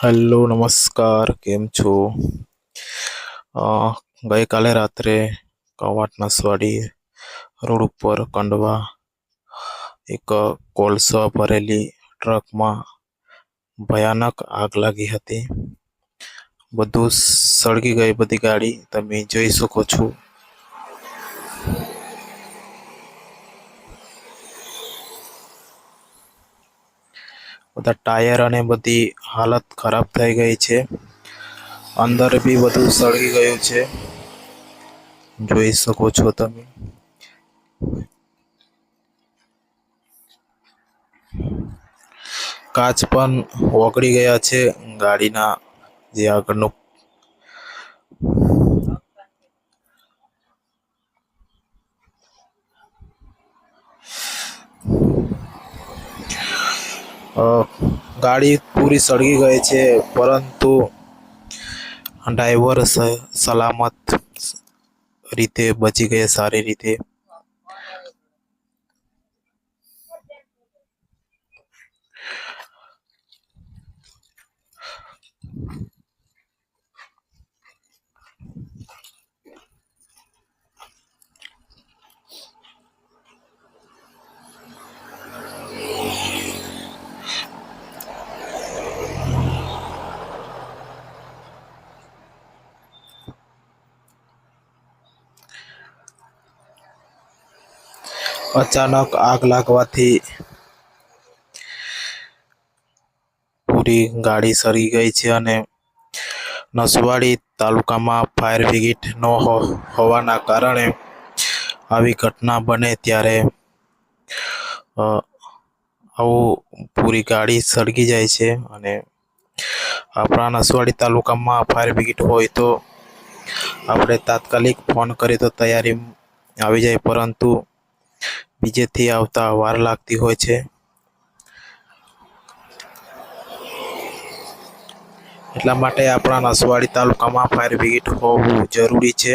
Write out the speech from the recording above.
Hello નમસ્કાર, કેમ છો? અ, ગઈકાલે રાત્રે કવાટ નસવાડી રોડ ઉપર કંડવા એક કોલસા ભરેલી ટ્રકમાં ભયાનક આગ લાગી હતી. બધું સળગી ગઈ, બધી ગાડી તમે જોઈ શકો છો. બધા ટાયર અને બધી હાલત ખરાબ થઈ ગઈ છે. અંદર બી બધું સળગી ગયું છે, જોઈ શકો છો તમે. કાચ પણ ઓગળી ગયા છે ગાડીના, જે આગળનું. ગાડી પૂરી સળગી ગઈ છે, પરંતુ ડ્રાઈવર સલામત રીતે બચી ગયા, સારી રીતે. અચાનક આગ લાગવાથી પૂરી ગાડી સળગી ગઈ છે, અને નસવાડી તાલુકામાં ફાયર બ્રિગેડ ન હોવાના કારણે આવી ઘટના બને ત્યારે આવું પૂરી ગાડી સળગી જાય છે. અને આપણા નસવાડી તાલુકામાં ફાયર બ્રિગેડ હોય તો આપણે તાત્કાલિક ફોન કરીએ તો તૈયારી આવી જાય, પરંતુ બીજેથી આવતા વાર લાગતી હોય છે. એટલા માટે આપણા નસવાડી તાલુકામાં ફાયર બ્રિગેડ હોવું જરૂરી છે.